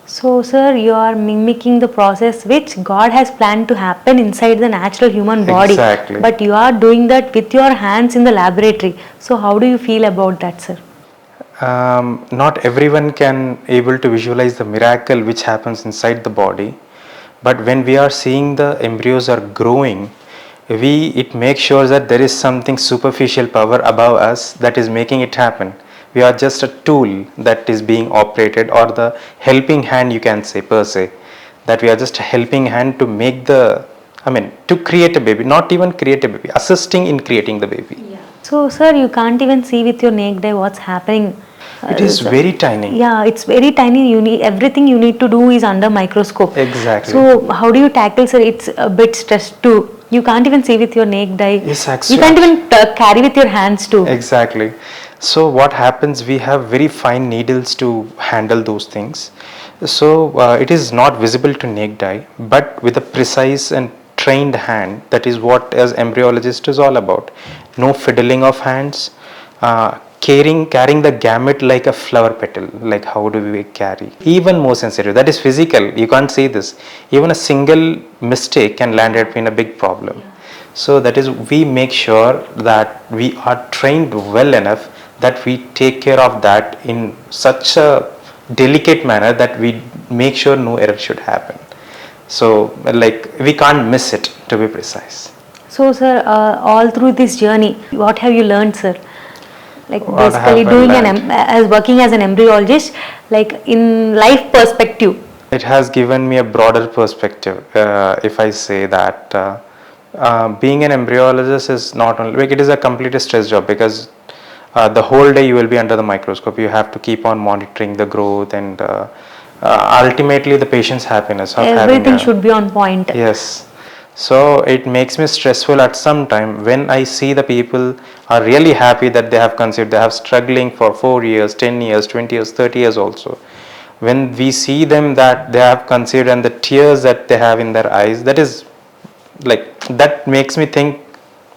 So, sir, you are mimicking the process which God has planned to happen inside the natural human body. Exactly. But you are doing that with your hands in the laboratory. So, how do you feel about that, sir? Not everyone can able to visualize the miracle which happens inside the body, but when we are seeing the embryos are growing, it makes sure that there is something superficial power above us that is making it happen. We are just a tool that is being operated, or the helping hand, you can say, per se, that we are just a helping hand to make to create a baby, not even create a baby, assisting in creating the baby. Yeah. So, sir, you can't even see with your naked eye what's happening. It is very tiny. Yeah, it's very tiny. Everything you need to do is under microscope. Exactly. So, how do you tackle, sir? It's a bit stressed too. You can't even see with your naked eye. Yes, you can't even carry with your hands too. Exactly. So what happens, we have very fine needles to handle those things. So it is not visible to naked eye, but with a precise and trained hand, that is what as embryologist is all about. No fiddling of hands, carrying the gamete like a flower petal. Like how do we carry? Even more sensitive. That is physical. You can't see this. Even a single mistake can land up in a big problem. So that is, we make sure that we are trained well enough that we take care of that in such a delicate manner that we make sure no error should happen. So like we can't miss it, to be precise. So, sir, all through this journey, what have you learned, sir? Like What basically as working as an embryologist, like in life perspective. It has given me a broader perspective. If I say that being an embryologist is not only like, it is a completely stress job, because the whole day you will be under the microscope. You have to keep on monitoring the growth and ultimately the patient's happiness of everything should be on point. Yes. So it makes me stressful at some time when I see the people are really happy that they have conceived. They have struggling for 4 years, 10 years, 20 years, 30 years also. When we see them that they have conceived and the tears that they have in their eyes, that is like, that makes me think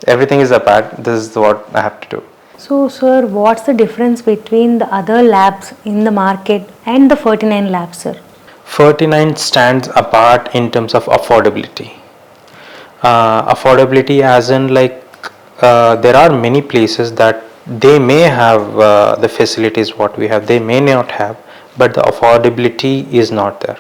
everything is apart. This is what I have to do. So, sir, what's the difference between the other labs in the market and the Ferty9 lab, sir? Ferty9 stands apart in terms of affordability. Affordability as in like there are many places that they may have the facilities what we have, they may not have, but the affordability is not there.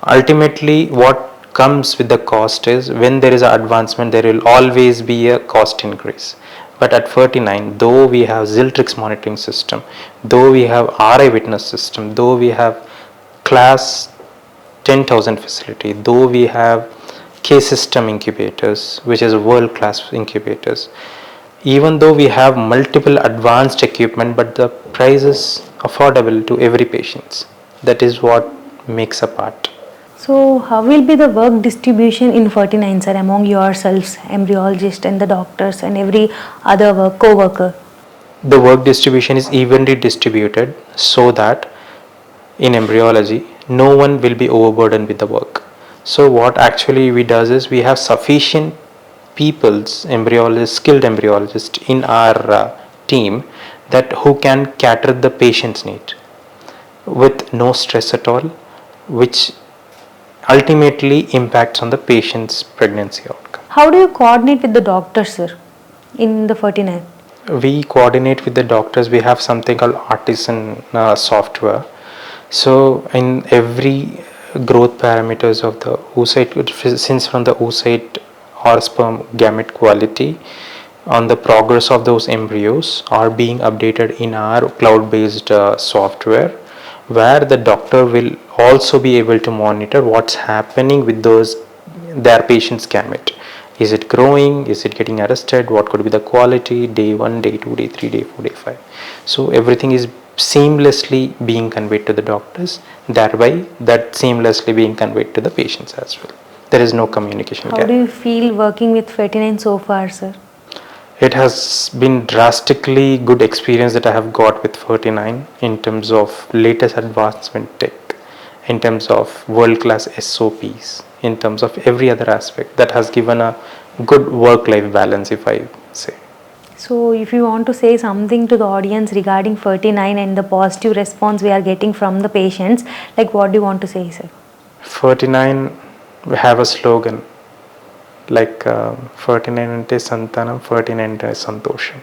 Ultimately what comes with the cost is, when there is an advancement there will always be a cost increase. But at Ferty9, though we have Ziltrix monitoring system, though we have RI witness system, though we have class 10,000 facility, though we have K-system incubators, which is world-class incubators, even though we have multiple advanced equipment, but the price is affordable to every patient. That is what makes a part. So, how will be the work distribution in Ferty9, sir, among yourselves, embryologist and the doctors and every other co-worker? The work distribution is evenly distributed so that in embryology, no one will be overburdened with the work. So what actually we does is, we have sufficient people's embryologists, skilled embryologists in our team, that who can cater the patient's need with no stress at all, which ultimately impacts on the patient's pregnancy outcome. How do you coordinate with the doctors, sir, in the Ferty9? We coordinate with the doctors. We have something called artisan software. So in every growth parameters of the oocyte, since from the oocyte or sperm gamete quality, on the progress of those embryos are being updated in our cloud-based software, where the doctor will also be able to monitor what's happening with their patient's gamete. Is it growing? Is it getting arrested? What could be the quality? Day 1, day 2, day 3, day 4, day 5. So everything is seamlessly being conveyed to the doctors, thereby that seamlessly being conveyed to the patients as well. There is no communication gap. How do you feel working with Ferty9 so far, sir? It has been drastically good experience that I have got with Ferty9 in terms of latest advancement tech, in terms of world-class SOPs, in terms of every other aspect that has given a good work-life balance, if I say. So if you want to say something to the audience regarding Ferty9 and the positive response we are getting from the patients, like what do you want to say, sir? Ferty9, we have a slogan like Ferty9 ante Santanam, Ferty9 ante Santosham.